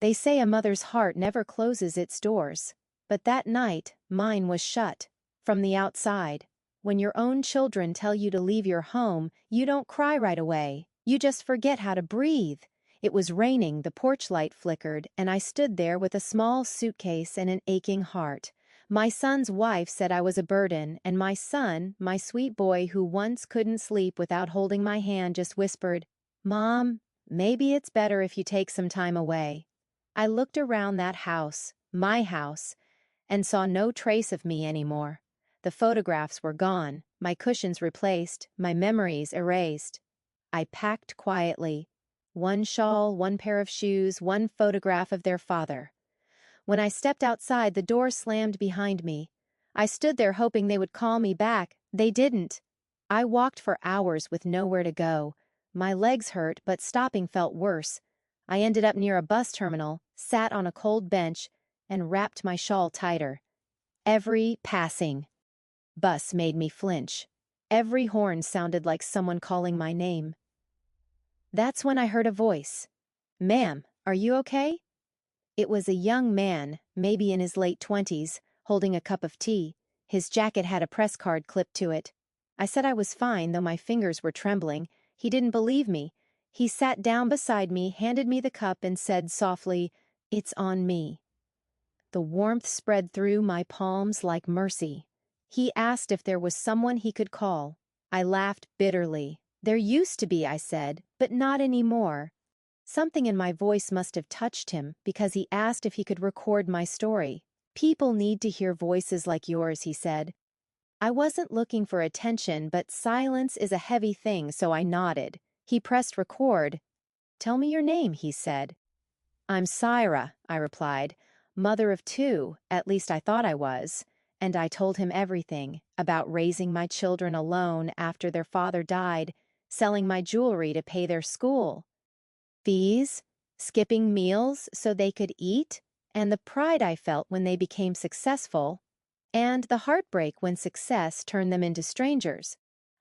They say a mother's heart never closes its doors. But that night, mine was shut. From the outside. When your own children tell you to leave your home, you don't cry right away. You just forget how to breathe. It was raining, the porch light flickered, and I stood there with a small suitcase and an aching heart. My son's wife said I was a burden, and my son, my sweet boy who once couldn't sleep without holding my hand, just whispered, "Mom, maybe it's better if you take some time away." I looked around that house, my house, and saw no trace of me anymore. The photographs were gone, my cushions replaced, my memories erased. I packed quietly. One shawl, one pair of shoes, one photograph of their father. When I stepped outside, the door slammed behind me. I stood there hoping they would call me back. They didn't. I walked for hours with nowhere to go. My legs hurt, but stopping felt worse. I ended up near a bus terminal, sat on a cold bench, and wrapped my shawl tighter. Every passing bus made me flinch. Every horn sounded like someone calling my name. That's when I heard a voice. "Ma'am, are you okay?" It was a young man, maybe in his late 20s, holding a cup of tea. His jacket had a press card clipped to it. I said I was fine, though my fingers were trembling. He didn't believe me. He sat down beside me, handed me the cup, and said softly, "It's on me." The warmth spread through my palms like mercy. He asked if there was someone he could call. I laughed bitterly. "There used to be," I said, "but not anymore." Something in my voice must have touched him, because he asked if he could record my story. "People need to hear voices like yours," he said. I wasn't looking for attention, but silence is a heavy thing, so I nodded. He pressed record. "Tell me your name," he said. "I'm Saira," I replied. "Mother of 2, at least I thought I was." And I told him everything, about raising my children alone after their father died, selling my jewelry to pay their school fees, skipping meals so they could eat, and the pride I felt when they became successful, and the heartbreak when success turned them into strangers.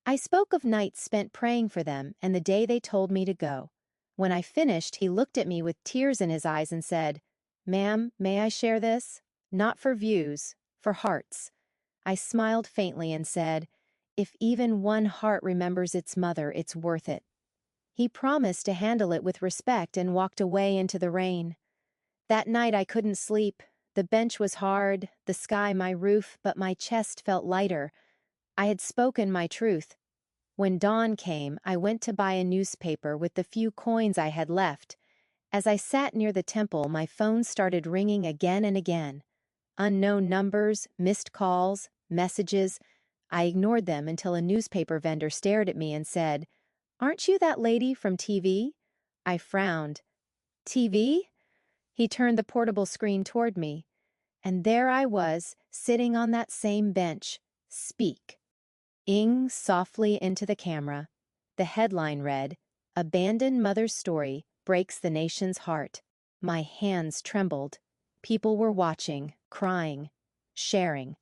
I spoke of nights spent praying for them and the day they told me to go. When I finished, he looked at me with tears in his eyes and said, "Ma'am, may I share this? Not for views, for hearts." I smiled faintly and said, "If even one heart remembers its mother, it's worth it." He promised to handle it with respect and walked away into the rain. That night I couldn't sleep. The bench was hard, the sky my roof, but my chest felt lighter. I had spoken my truth. When dawn came, I went to buy a newspaper with the few coins I had left. As I sat near the temple, my phone started ringing again and again. Unknown numbers, missed calls, messages. I ignored them until a newspaper vendor stared at me and said, "Aren't you that lady from TV?" I frowned. "TV?" He turned the portable screen toward me. And there I was, sitting on that same bench. "Speak." Ing softly into the camera. The headline read, "Abandoned Mother's Story Breaks the Nation's Heart." My hands trembled. People were watching, crying, sharing.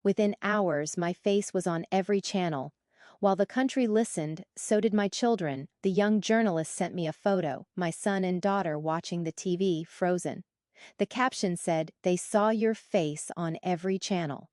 Within hours, my face was on every channel. While the country listened, so did my children. The young journalist sent me a photo, my son and daughter watching the TV, frozen. The caption said, "They saw your face on every channel."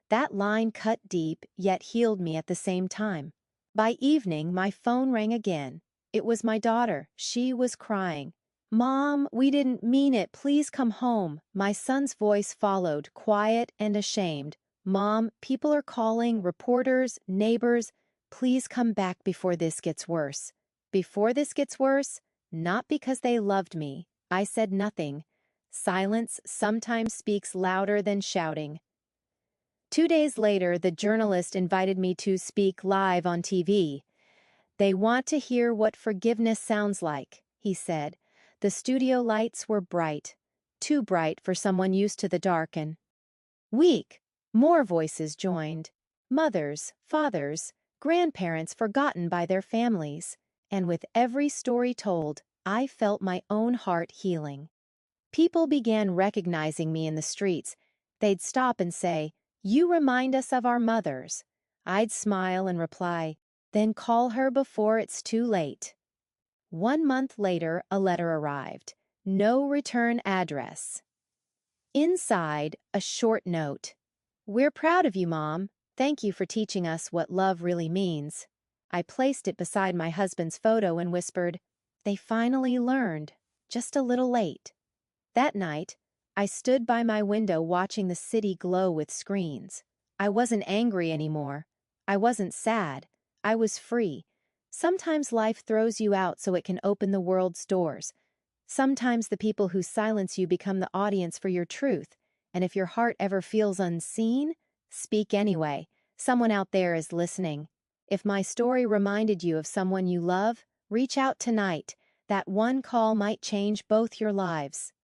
That line cut deep, yet healed me at the same time. By evening, my phone rang again. It was my daughter. She was crying. "Mom, we didn't mean it. Please come home." My son's voice followed, quiet and ashamed. "Mom, people are calling, reporters, neighbors. Please come back before this gets worse." Before this gets worse? Not because they loved me. I said nothing. Silence sometimes speaks louder than shouting. 2 days later, the journalist invited me to speak live on TV. "They want to hear what forgiveness sounds like," he said. The studio lights were bright. Too bright for someone used to the dark and weak. More voices joined. Mothers, fathers, grandparents forgotten by their families. And with every story told, I felt my own heart healing. People began recognizing me in the streets. They'd stop and say, "You remind us of our mothers." I'd smile and reply, "Then call her before it's too late." 1 month later, a letter arrived. No return address. Inside, a short note. We're proud of you, Mom. Thank you for teaching us what love really means. I placed it beside my husband's photo and whispered, they finally learned, just a little late. That night, I stood by my window watching the city glow with screens. I wasn't angry anymore. I wasn't sad. I was free. Sometimes life throws you out so it can open the world's doors. Sometimes the people who silence you become the audience for your truth, and if your heart ever feels unseen, speak anyway. Someone out there is listening. If my story reminded you of someone you love, reach out tonight. That one call might change both your lives.